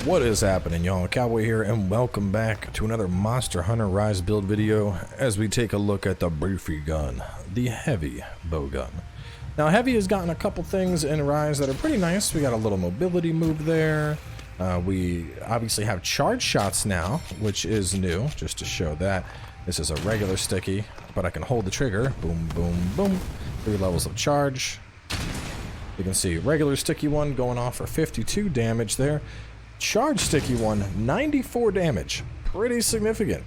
What is happening, y'all? Cowboy here, and welcome back to another Monster Hunter Rise build video as we take a look at the beefy gun, the heavy bowgun. Now, heavy has gotten a couple things in Rise that are pretty nice. We got a little mobility move there. We obviously have charge shots now, which is new, just to show that. This is a regular sticky, but I can hold the trigger. Boom, boom, boom. 3 levels of charge. You can see regular sticky one going off for 52 damage there. Charge sticky one, 94 damage. Pretty significant.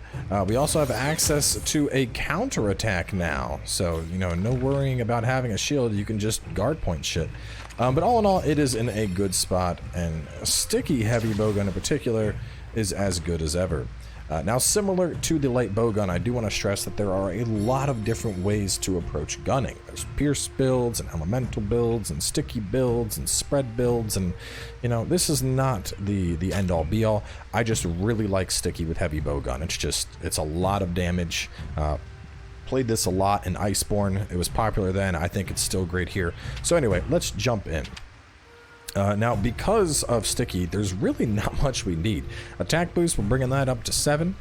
We also have access to a counter attack now. So, you know, no worrying about having a shield. You can just guard point shit. But all in all, it is in a good spot. And sticky heavy bowgun in particular is as good as ever. Now, similar to the light bowgun, I do want to stress that there are a lot of different ways to approach gunning. There's pierce builds and elemental builds and sticky builds and spread builds, and you know, this is not the end-all be-all. I just really like sticky with heavy bowgun. It's a lot of damage. Played this a lot in Iceborne. It was popular then. I think it's still great here. So anyway, let's jump in. Now, because of sticky, there's really not much we need. Attack boost, we're bringing that up to 7.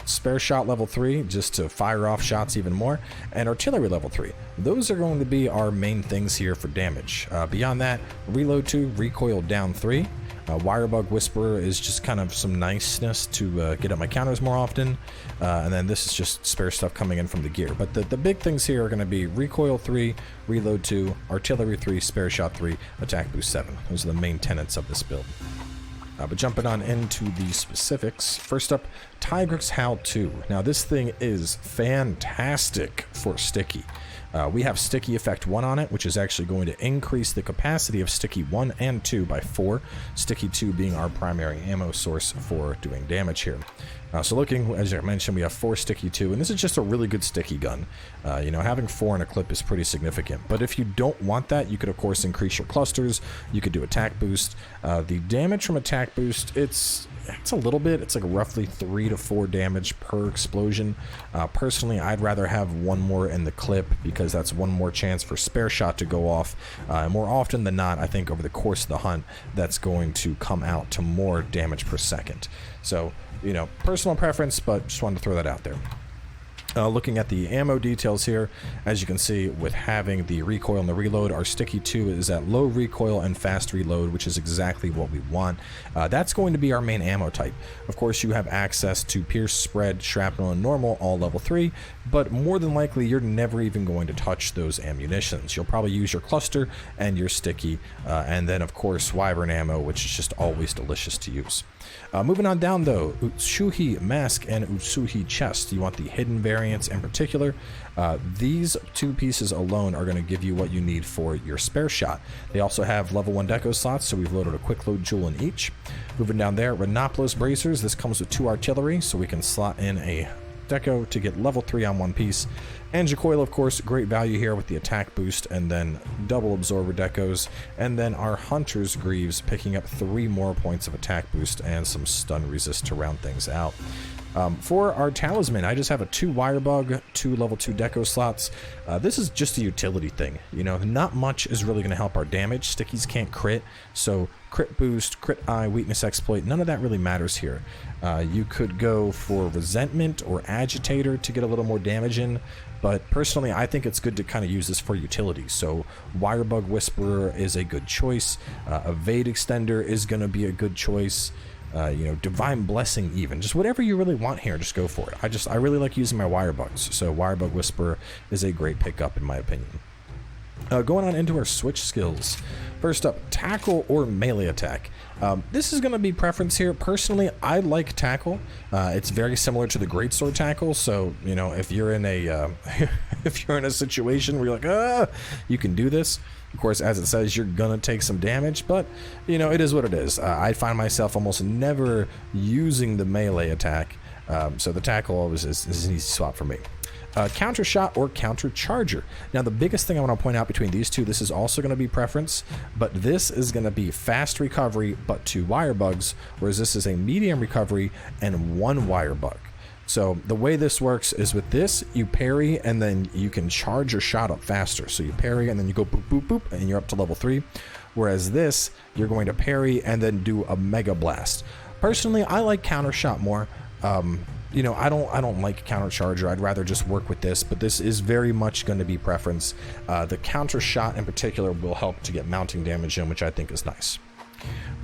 Spare shot level 3, just to fire off shots even more. And artillery level 3. Those are going to be our main things here for damage. Beyond that, reload 2, recoil down 3. Wirebug Whisperer is just kind of some niceness to get at my counters more often. And then this is just spare stuff coming in from the gear. But the big things here are going to be recoil 3, reload 2, artillery 3, spare shot 3, attack boost 7. Those are the main tenets of this build. But jumping on into the specifics, first up, Tigrex Howl 2. Now this thing is fantastic for sticky. We have sticky effect 1 on it, which is actually going to increase the capacity of sticky 1 and 2 by 4. Sticky 2 being our primary ammo source for doing damage here. So looking, as I mentioned, we have 4 sticky 2, and this is just a really good sticky gun. You know, having 4 in a clip is pretty significant. But if you don't want that, you could of course increase your clusters. You could do attack boost. The damage from attack boost, it's a little bit. It's like roughly 3 to 4 damage per explosion. Personally, I'd rather have 1 more in the clip because that's 1 more chance for spare shot to go off. And more often than not, I think over the course of the hunt, that's going to come out to more damage per second. So, you know, personal preference, but just wanted to throw that out there. Looking at the ammo details here, as you can see, with having the recoil and the reload, our sticky 2 is at low recoil and fast reload, which is exactly what we want. That's going to be our main ammo type. Of course, you have access to pierce, spread, shrapnel, and normal, all level 3, but more than likely, you're never even going to touch those ammunitions. You'll probably use your cluster and your sticky, and then, of course, Wyvern ammo, which is just always delicious to use. Moving on down though, Shuhi mask and Utsuhi chest. You want the hidden variants in particular. These 2 pieces alone are going to give you what you need for your spare shot. They also have level 1 deco slots, so we've loaded a quick load jewel in each. Moving down there, Renoplos bracers. This comes with 2 artillery, so we can slot in a deco to get level 3 on 1 piece. And Jacoil, of course, great value here with the attack boost and then double absorber decos. And then our Hunter's Greaves picking up 3 more points of attack boost and some stun resist to round things out. For our Talisman, I just have a 2 Wirebug, 2 level 2 deco slots. This is just a utility thing. You know, not much is really going to help our damage. Stickies can't crit, so crit boost, crit eye, weakness exploit, none of that really matters here. You could go for resentment or agitator to get a little more damage in, but personally I think it's good to kind of use this for utility. So Wirebug Whisperer is a good choice. Evade extender is going to be a good choice. You know, Divine Blessing even. Just whatever you really want here, just go for it. I really like using my Wirebugs, so Wirebug Whisperer is a great pickup in my opinion. Going on into our switch skills. First up, tackle or melee attack. This is going to be preference here. Personally, I like tackle. It's very similar to the greatsword tackle. So, you know, if you're in a if you're in a situation where you're like, you can do this. Of course, as it says, you're gonna take some damage, but you know, it is what it is. I find myself almost never using the melee attack, so the tackle always is an easy swap for me. Counter shot or counter charger. Now the biggest thing I want to point out between these two, this is also going to be preference, but this is going to be fast recovery but 2 Wirebugs, whereas this is a medium recovery and 1 Wirebug. So the way this works is with this, you parry and then you can charge your shot up faster. So you parry and then you go boop, boop, boop, and you're up to level 3. Whereas this, you're going to parry and then do a Mega Blast. Personally, I like counter shot more. You know, I don't like counter charger. I'd rather just work with this, but this is very much going to be preference. The counter shot in particular will help to get mounting damage in, which I think is nice.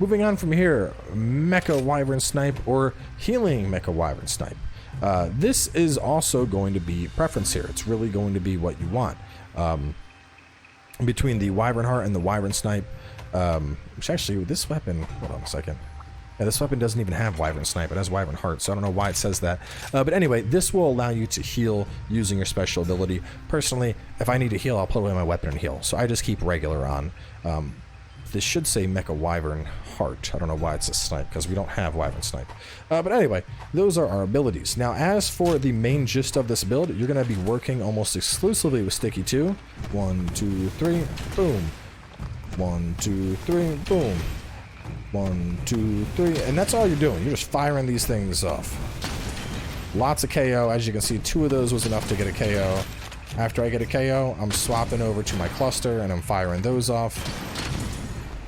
Moving on from here, Mecha Wyvern Snipe or healing Mecha Wyvern Snipe. This is also going to be preference here. It's really going to be what you want. Between the Wyvern Heart and the Wyvern Snipe, which actually, this weapon, hold on a second. Yeah, this weapon doesn't even have Wyvern Snipe, it has Wyvern Heart, so I don't know why it says that. But anyway, this will allow you to heal using your special ability. Personally, if I need to heal, I'll put away my weapon and heal, so I just keep regular on. This should say Mecha Wyvern Heart. I don't know why it's a Snipe, because we don't have Wyvern Snipe. But anyway, those are our abilities. Now, as for the main gist of this build, you're going to be working almost exclusively with Sticky 2. 1, 2, 3, boom. 1, 2, 3, boom. 1, 2, 3, and that's all you're doing. You're just firing these things off. Lots of KO. As you can see, 2 of those was enough to get a KO. After I get a KO, I'm swapping over to my cluster, and I'm firing those off.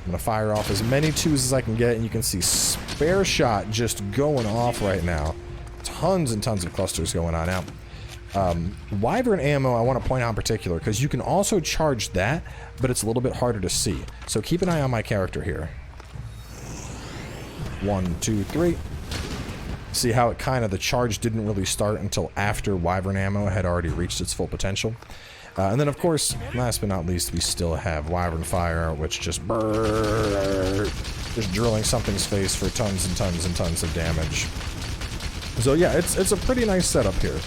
I'm going to fire off as many 2s as I can get, and you can see spare shot just going off right now. Tons and tons of clusters going on out. Wyvern ammo I want to point out in particular, because you can also charge that, but it's a little bit harder to see. So keep an eye on my character here. 1, 2, 3. See how it kind of, the charge didn't really start until after Wyvern ammo had already reached its full potential. And then, of course, last but not least, we still have Wyvern Fire, which just drilling something's face for tons and tons and tons of damage. So yeah, it's a pretty nice setup here.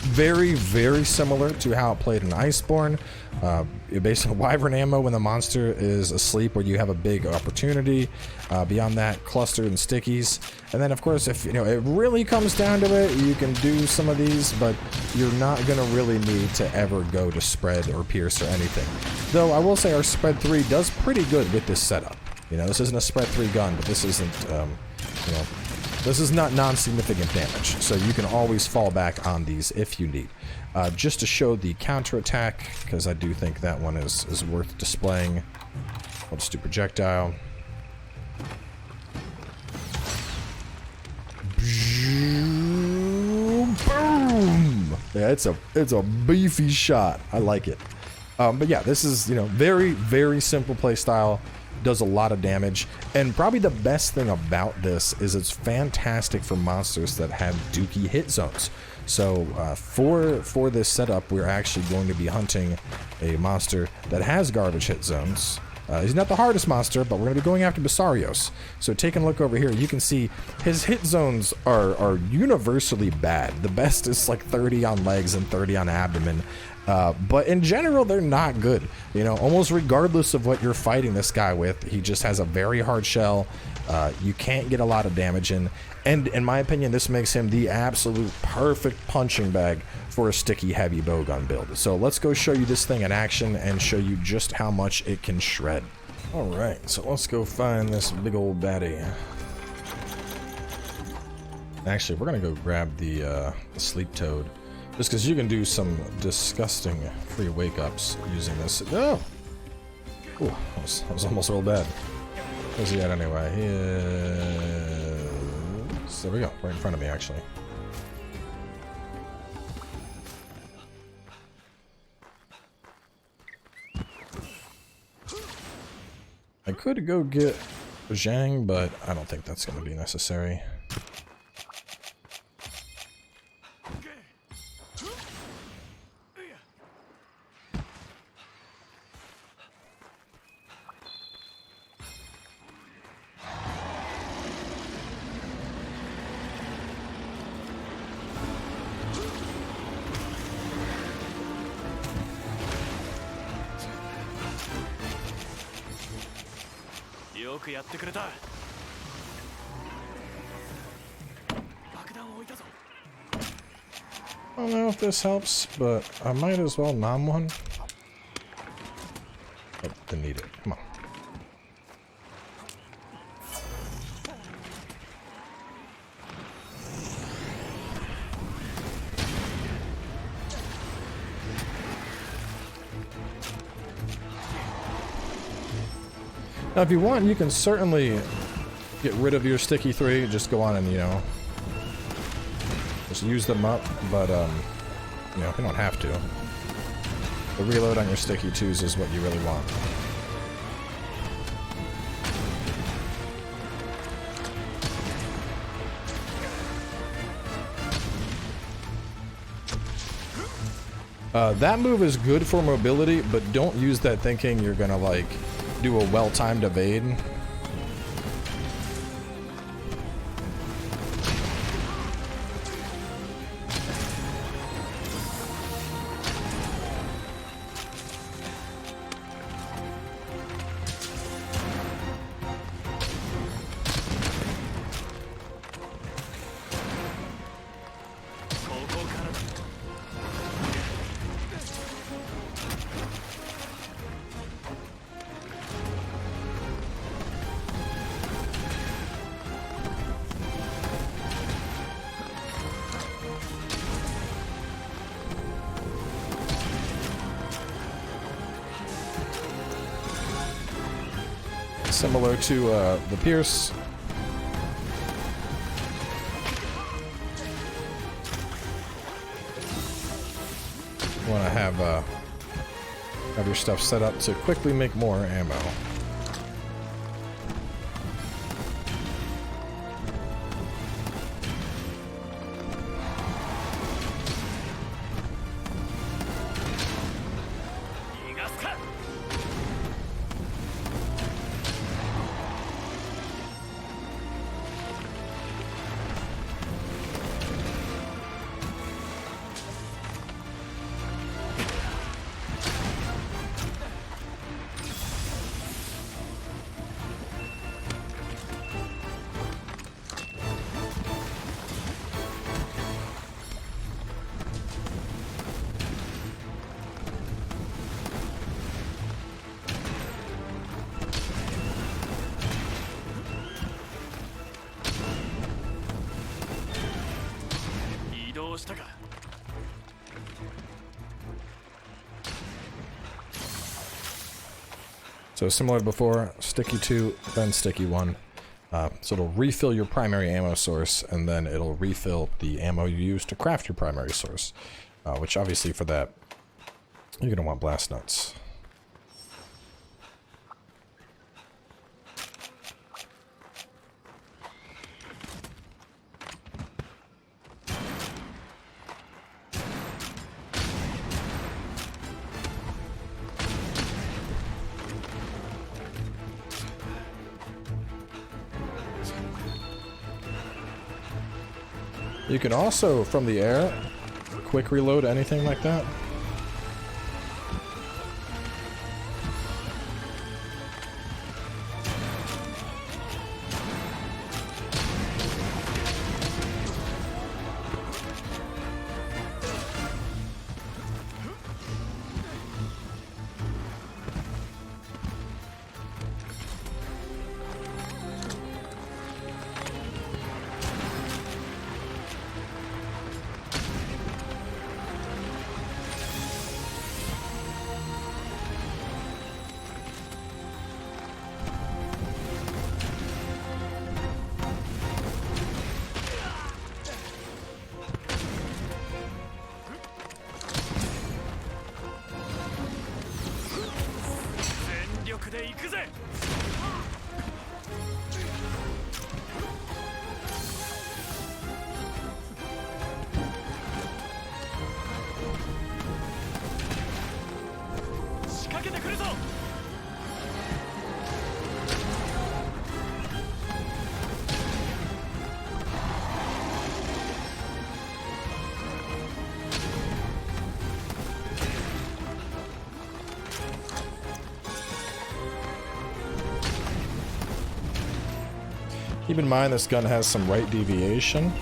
Very, very similar to how it played in Iceborne. Based on Wyvern ammo when the monster is asleep, where you have a big opportunity. Beyond that, cluster and stickies. And then, of course, if you know it really comes down to it, you can do some of these, but you're not going to really need to ever go to spread or pierce or anything. Though I will say our spread 3 does pretty good with this setup. You know, this isn't a spread 3 gun, but this isn't, you know, this is not non-significant damage, so you can always fall back on these if you need. Just to show the counterattack, because I do think that one is worth displaying. I'll just do projectile. Boom! Yeah, it's a beefy shot. I like it. But yeah, this is, you know, very, very simple play style. Does a lot of damage, and probably the best thing about this is it's fantastic for monsters that have dookie hit zones. So for this setup, we're actually going to be hunting a monster that has garbage hit zones. He's not the hardest monster, but we're going to be going after Basarios. So taking a look over here, you can see his hit zones are universally bad. The best is like 30 on legs and 30 on abdomen. But in general, they're not good. You know, almost regardless of what you're fighting this guy with, he just has a very hard shell. You can't get a lot of damage in. And in my opinion, this makes him the absolute perfect punching bag for a sticky heavy bowgun build. So let's go show you this thing in action and show you just how much it can shred. Alright, so let's go find this big old baddie. Actually, we're going to go grab the sleep toad. Just because you can do some disgusting free wake-ups using this. Oh! Ooh, that was almost real bad. Where's he at anyway? He is... There we go, right in front of me, actually. I could go get Zhang, but I don't think that's going to be necessary. I don't know if this helps, but I might as well nom one. Oh, didn't need it. Come on. Now, if you want, you can certainly get rid of your sticky 3. Just go on and, you know, just use them up. But, you know, you don't have to. The reload on your sticky 2s is what you really want. That move is good for mobility, but don't use that thinking you're gonna, like, do a well-timed evade. Similar to the Pierce. You want to have your stuff set up to quickly make more ammo. So similar to before, sticky 2, then sticky 1. So it'll refill your primary ammo source, and then it'll refill the ammo you use to craft your primary source. Which obviously for that, you're gonna want blast nuts. You can also, from the air, quick reload anything like that. Keep in mind this gun has some right deviation.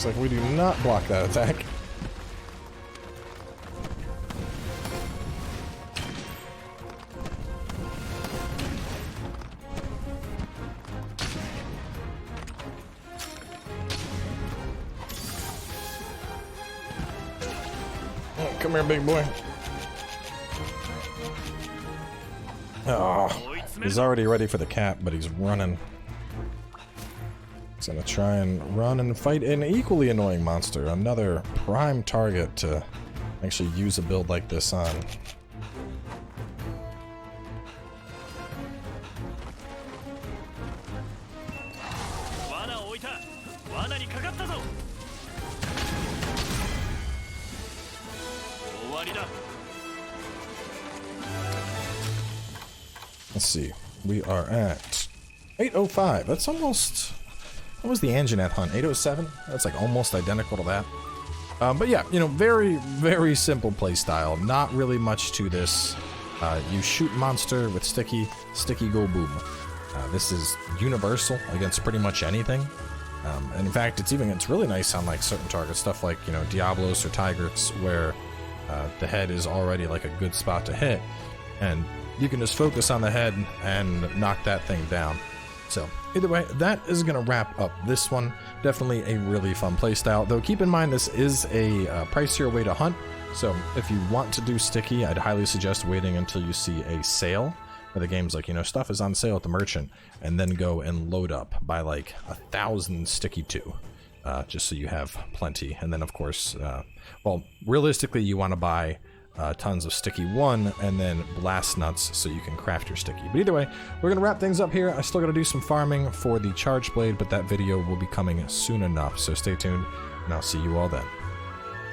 Looks like we do not block that attack. Oh, come here, big boy. Oh, he's already ready for the cap, but he's running. He's gonna try and run and fight an equally annoying monster. Another prime target to actually use a build like this on. Let's see. We are at 805. That's almost... What was the Anjaneth hunt? 807? That's like almost identical to that. But yeah, you know, very, very simple playstyle. Not really much to this. You shoot monster with sticky, go boom. This is universal against pretty much anything. And in fact, it's really nice on like certain targets, stuff like, you know, Diablos or Tigers, where the head is already like a good spot to hit. And you can just focus on the head and knock that thing down. So, either way, that is going to wrap up this one. Definitely a really fun playstyle, though keep in mind this is a pricier way to hunt, so if you want to do sticky, I'd highly suggest waiting until you see a sale, where the game's like, you know, stuff is on sale at the merchant, and then go and load up, buy like 1,000 sticky 2, just so you have plenty, and then of course, well, realistically you want to buy tons of sticky 1 and then blast nuts so you can craft your sticky. But either way, we're gonna wrap things up here. I still gotta do some farming for the charge blade, but that video will be coming soon enough, so stay tuned and I'll see you all then.